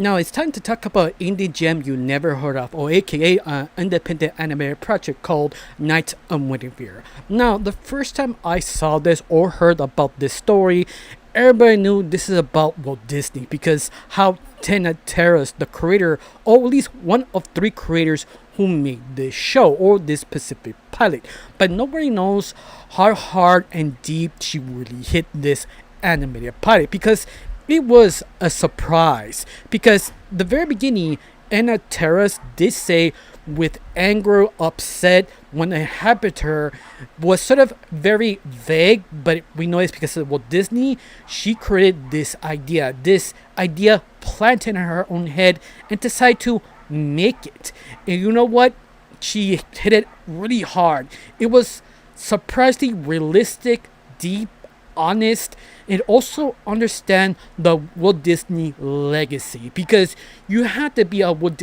Now it's time to talk about indie gem you never heard of, or aka an independent animated project called Knights of Guinevere. Now, the first time I saw this or heard about this story, everybody knew this is about Walt Disney because how Tina Terrace, the creator, or at least one of three creators who made this show or this specific pilot, but nobody knows how hard and deep she really hit this animated pilot because it was a surprise because the very beginning Anna Terrace did say with anger upset when it happened to her was sort of very vague, but we know it's because of Walt Disney. She created this idea planted in her own head and decided to make it. And you know what? She hit it really hard. It was surprisingly realistic, deep, honest, and also understand the Walt Disney legacy because you have to be a Walt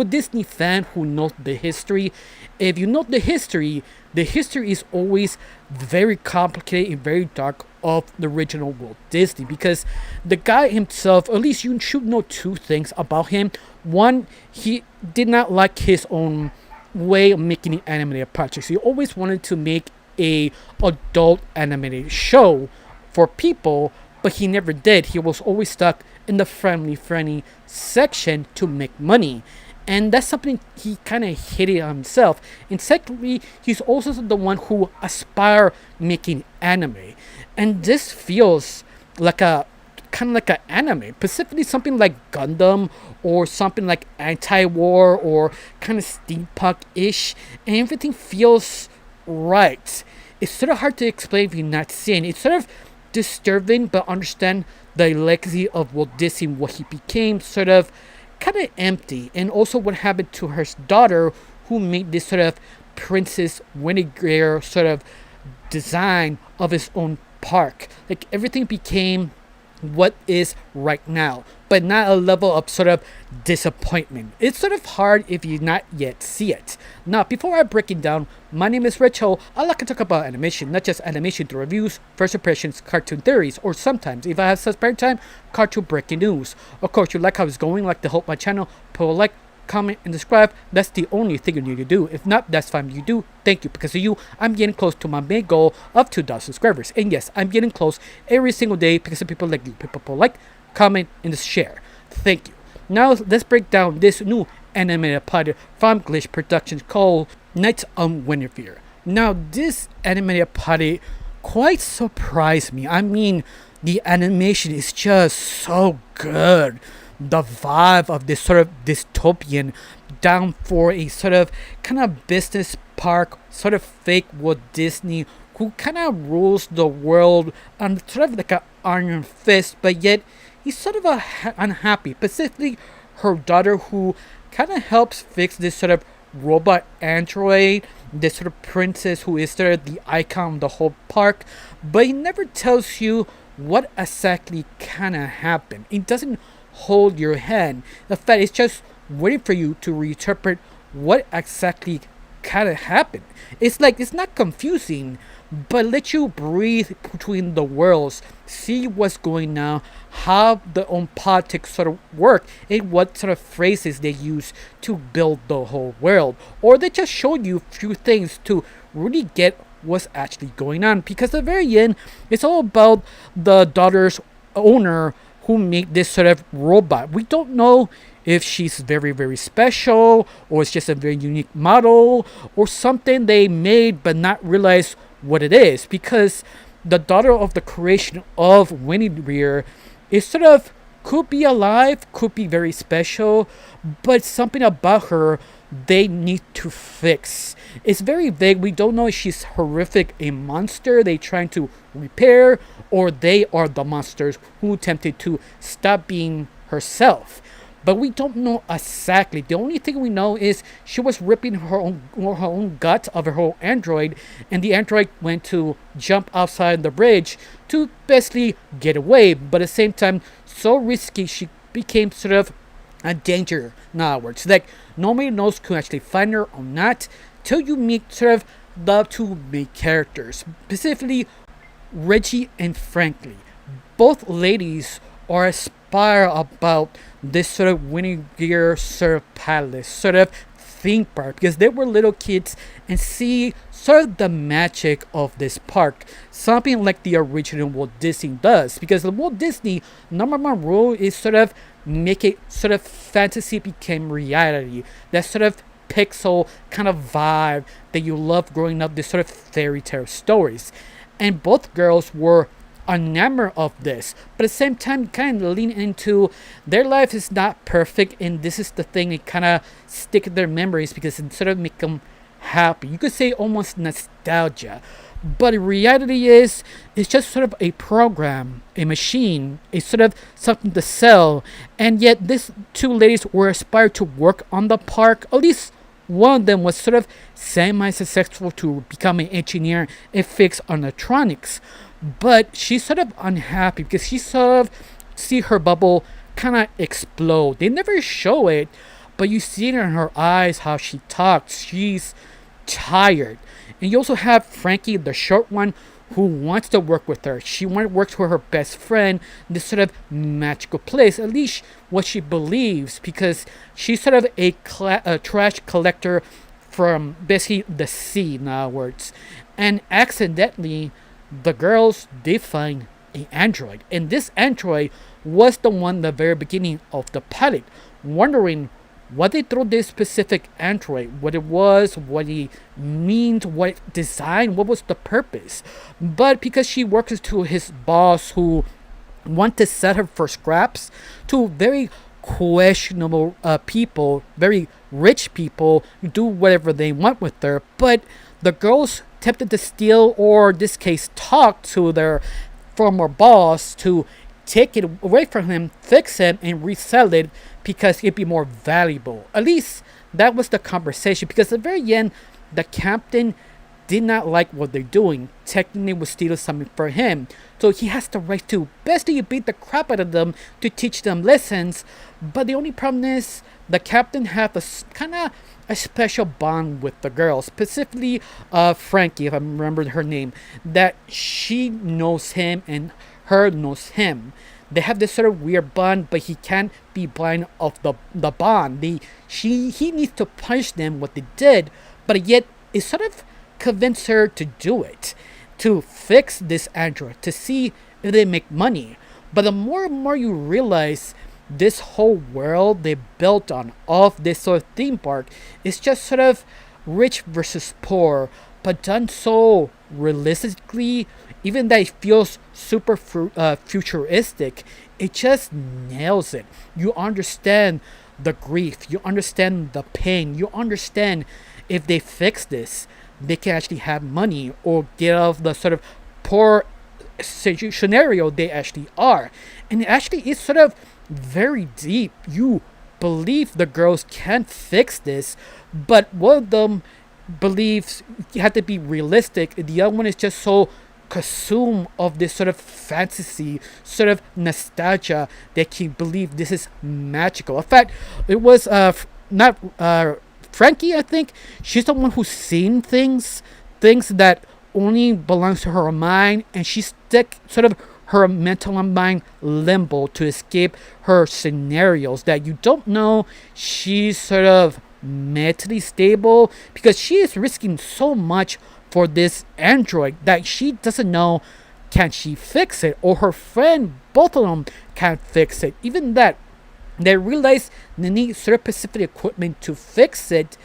Disney fan who knows the history. If you know the history is always very complicated and very dark of the original Walt Disney because the guy himself, at least you should know two things about him. One, he did not like his own way of making animated projects. He always wanted to make a adult animated show for people, but he never did. He was always stuck in the family friendly section to make money. And that's something he kind of hated himself. And secondly, he's also the one who aspire making anime. And this feels like a kind of like an anime, specifically something like Gundam or something like anti-war or kind of steampunk-ish. And everything feels right. It's sort of hard to explain if you're not seeing. It's sort of disturbing, but understand the legacy of Walt Disney, what he became, sort of kind of empty, and also what happened to her daughter, who made this sort of Princess Guinevere sort of design of his own park. Like everything became what is right now, but not a level of sort of disappointment. It's sort of hard if you not yet see it. Now, before I break it down, my name is Rich Ho. I like to talk about animation, not just animation through reviews, first impressions, cartoon theories, or sometimes, if I have some spare time, cartoon breaking news. Of course, you like how it's going, like to help my channel, put a like, comment, and subscribe. That's the only thing you need to do. If not, that's fine. You do. Thank you. Because of you, I'm getting close to my main goal of 2,000 subscribers. And yes, I'm getting close every single day because of people like you. People like, comment, and share. Thank you. Now, let's break down this new animated pilot from Glitch Productions called Knights of Guinevere. Now, this animated pilot quite surprised me. I mean, the animation is just so good. The vibe of this sort of dystopian down for a sort of kind of business park, sort of fake Walt Disney who kind of rules the world on sort of like an iron fist, but yet he's sort of unhappy. Specifically, her daughter who kind of helps fix this sort of robot android, this sort of princess who is sort of the icon of the whole park, but he never tells you what exactly kind of happened. It doesn't hold your hand. In fact, it's just waiting for you to reinterpret what exactly kind of happened. It's like it's not confusing, but let you breathe between the worlds, see what's going on, how the own politics sort of work, and what sort of phrases they use to build the whole world. Or they just show you a few things to really get what's actually going on. Because at the very end, it's all about the daughter's owner who made this sort of robot. We don't know if she's very, very special, or it's just a very unique model, or something they made but not realize what it is. Because the daughter of the creation of Guinevere is sort of could be alive, could be very special, but something about her they need to fix. It's very vague. We don't know if she's horrific, a monster they trying to repair, or they are the monsters who attempted to stop being herself. But we don't know exactly. The only thing we know is she was ripping her own gut of her whole android, and the android went to jump outside the bridge to basically get away. But at the same time, so risky, she became sort of a danger. In other words, like nobody knows who actually find her or not till you meet sort of the two main characters, specifically Reggie and Frankly. Both ladies are inspired about this sort of Guinevere sort of palace, sort of theme park, because they were little kids and see sort of the magic of this park, something like the original Walt Disney does. Because the Walt Disney number one rule is sort of make it sort of fantasy became reality, that sort of pixel kind of vibe that you love growing up, this sort of fairy tale stories. And both girls were enamored of this, but at the same time kind of lean into their life is not perfect, and this is the thing that kind of stick in their memories because it sort of make them happy. You could say almost nostalgia, but the reality is it's just sort of a program, a machine, a sort of something to sell. And yet these two ladies were aspired to work on the park. At least one of them was sort of semi-successful to become an engineer and fix electronics. But she's sort of unhappy because she sort of see her bubble kind of explode. They never show it, but you see it in her eyes how she talks. She's tired. And you also have Frankie, the short one, who wants to work with her. She wants to work with her best friend in this sort of magical place. At least what she believes, because she's sort of a trash collector from basically the sea, in other words. And accidentally, the girls did find an android. And this android was the one at the very beginning of the pilot, wondering what they threw this specific android, what it was, what it means, what it designed, what was the purpose. But because she works to his boss who want to set her for scraps to very questionable people, very rich people, do whatever they want with her. But the girls tempted to steal, or in this case talk to their former boss to take it away from him, fix it, and resell it because it'd be more valuable. At least that was the conversation, because at the very end, the captain did not like what they're doing. Technically was stealing something for him. So he has the right to basically beat the crap out of them to teach them lessons. But the only problem is the captain had a kind of a special bond with the girl, specifically Frankie, if I remember her name, that she knows him and her knows him. They have this sort of weird bond, but he can't be blind of the bond. He needs to punish them what they did, but yet it sort of convinced her to do it, to fix this android, to see if they make money. But the more and more you realize this whole world they built on of this sort of theme park is just sort of rich versus poor, but done so realistically, even that it feels super futuristic, it just nails it. You understand the grief, you understand the pain, you understand if they fix this, they can actually have money or get out of the sort of poor scenario they actually are. And it actually is sort of very deep. You believe the girls can fix this, but one of them believes you have to be realistic, and the other one is just so consumed of this sort of fantasy, sort of nostalgia, that he believe this is magical. In fact, it was not Frankie, I think. She's the one who's seen things that only belongs to her mind, and she's stuck sort of her mental mind limbo to escape her scenarios that you don't know she's sort of mentally stable, because she is risking so much for this android that she doesn't know can she fix it, or her friend, both of them can't fix it. Even that, they realize they need sort of specific equipment to fix it.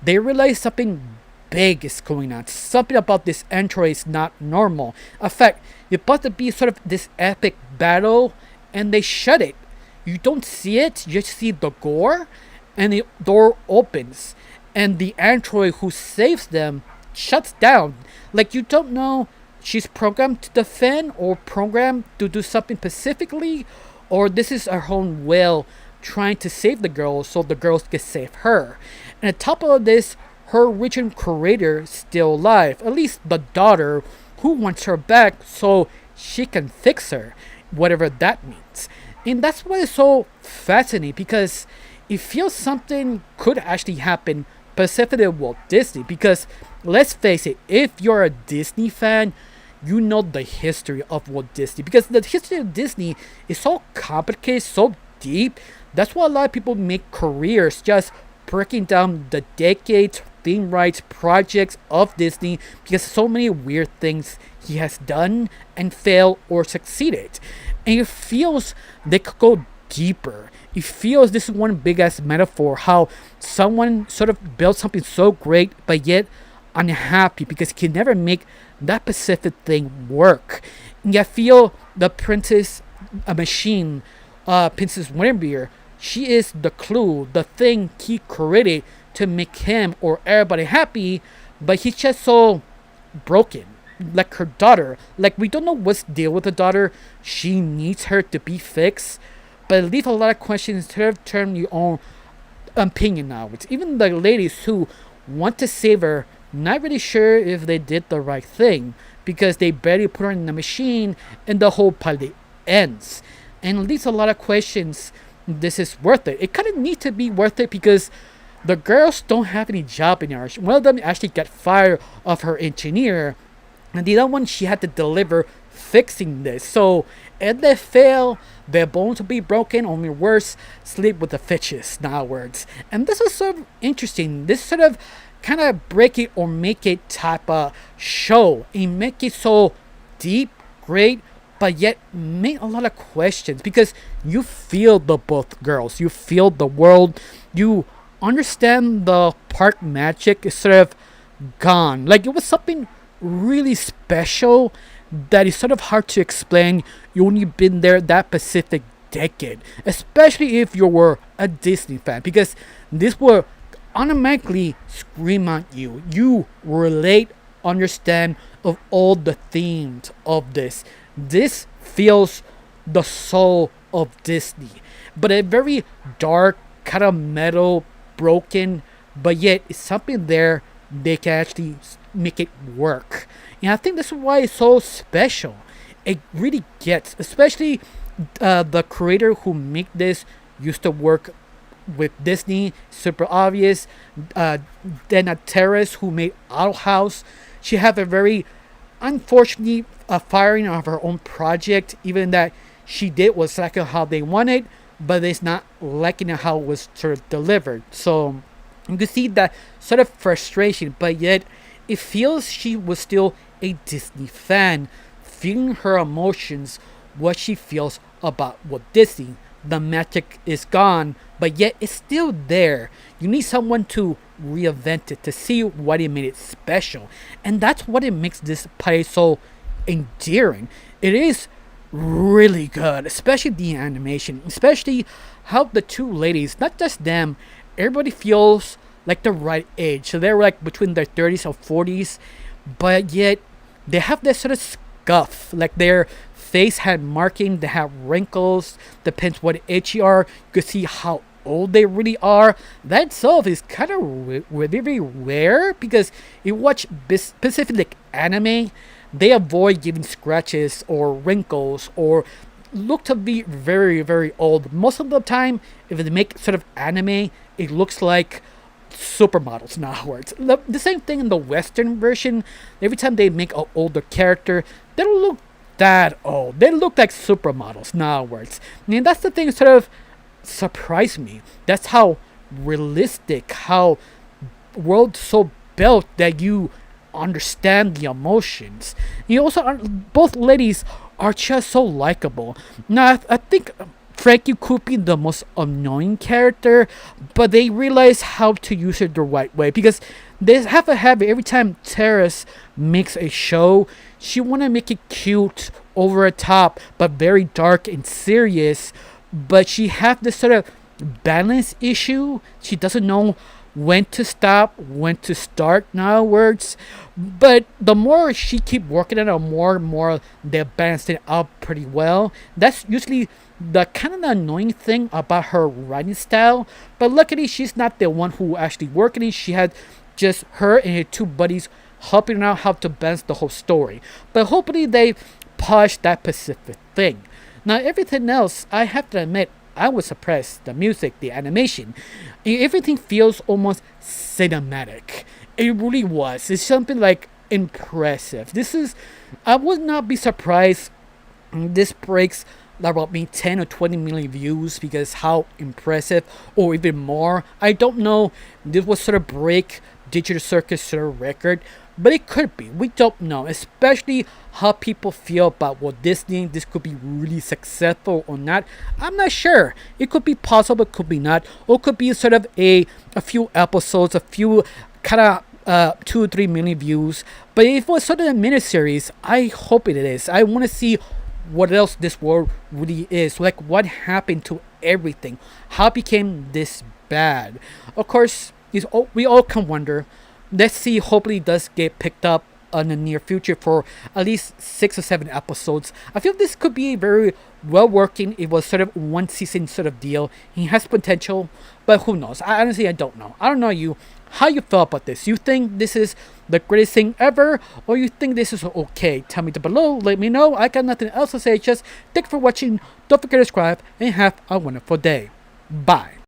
They realize something big is going on. Something about this android is not normal. In fact, it's about to be sort of this epic battle, and they shut it. You don't see it, you just see the gore, and the door opens, and the android who saves them shuts down. Like, you don't know she's programmed to defend or programmed to do something specifically, or this is her own will trying to save the girls so the girls can save her. And on top of this, her original creator is still alive, at least the daughter, who wants her back so she can fix her, whatever that means. And that's why it's so fascinating, because it feels something could actually happen specifically with Walt Disney. Because let's face it, if you're a Disney fan, you know the history of Walt Disney, because the history of Disney is so complicated, so deep. That's why a lot of people make careers just breaking down the decades, theme rights, projects of Disney, because so many weird things he has done and failed or succeeded. And it feels they could go deeper. It feels this is one big ass metaphor how someone sort of built something so great but yet unhappy because he can never make that specific thing work. And I feel the princess, a machine, Princess Guinevere, she is the clue, the thing he created to make him or everybody happy, but he's just so broken. Like her daughter, like we don't know what's the deal with the daughter. She needs her to be fixed, but it leaves a lot of questions instead of turn your own opinion out. Even the ladies who want to save her, not really sure if they did the right thing because they barely put her in the machine and the whole pilot ends. And it leaves a lot of questions. This is worth it. It kind of needs to be worth it because the girls don't have any job anymore. One of them actually got fired of her engineer, and the other one she had to deliver fixing this. So if they fail, their bones will be broken, only worse, sleep with the fishes, in other words. And this is sort of interesting. This sort of kind of break it or make it type of show and make it so deep, great, but yet make a lot of questions because you feel the both girls, you feel the world, you understand the park magic is sort of gone. Like it was something really special that is sort of hard to explain. You only been there that specific decade, especially if you were a Disney fan, because this will automatically scream at you. You relate, understand of all the themes of this. This feels the soul of Disney, but a very dark, kind of metal, broken, but yet it's something there they can actually make it work. And I think this is why it's so special. It really gets, especially the creator who made this used to work with Disney, super obvious. Dana Terrace, who made Owl House, she had a very unfortunately firing of her own project, even that she did was like how they wanted, but it's not liking how it was sort of delivered. So you can see that sort of frustration, but yet it feels she was still a Disney fan, feeling her emotions, what she feels about Walt Disney. The magic is gone, but yet it's still there. You need someone to reinvent it, to see what it made it special. And that's what it makes this play so endearing. It is really good, especially the animation, especially how the two ladies, not just them, everybody feels like the right age. So they're like between their 30s or 40s, but yet they have this sort of scuff, like their face had marking, they have wrinkles, depends what age you are, you can see how old they really are. That itself is kind of very rare because you watch specific anime, they avoid giving scratches or wrinkles or look to be very, very old. Most of the time, if they make sort of anime, it looks like supermodels in other words. The same thing in the Western version. Every time they make an older character, they don't look that old. They look like supermodels in other words. And that's the thing that sort of surprised me. That's how realistic, how world so built that you understand the emotions. You also both ladies are just so likable. Now I think Frankie could be the most annoying character, but they realize how to use it the right way because they have a habit every time Terrace makes a show, she want to make it cute, over the top, but very dark and serious. But she have this sort of balance issue. She doesn't know when to stop, when to start, in other words. But the more she keep working on it, more and more they balance it out pretty well. That's usually the kind of the annoying thing about her writing style. But luckily, she's not the one who actually working it. She had just her and her two buddies helping her out how to balance the whole story. But hopefully they polish that specific thing. Now everything else, I have to admit, I was surprised. The music, the animation, everything feels almost cinematic. It really was. It's something like impressive. I would not be surprised this breaks about me 10 or 20 million views because how impressive, or even more. I don't know. This will sort of break Digital Circus sort of record, but it could be. We don't know, especially how people feel about Walt Disney. This could be really successful or not. I'm not sure. It could be possible, it could be not, or it could be sort of a few episodes, a few kind of 2 or 3 million views. But if it was sort of a miniseries, I hope it is. I want to see what else this world really is. Like, what happened to everything? How it became this bad? Of course, we all can wonder. Let's see. Hopefully, it does get picked up in the near future for at least 6 or 7 episodes. I feel this could be very well working. It was sort of one season sort of deal. He has potential, but who knows? Honestly, I don't know. I don't know how you feel about this. You think this is the greatest thing ever, or you think this is okay? Tell me down below. Let me know. I got nothing else to say. Just thank you for watching. Don't forget to subscribe and have a wonderful day. Bye.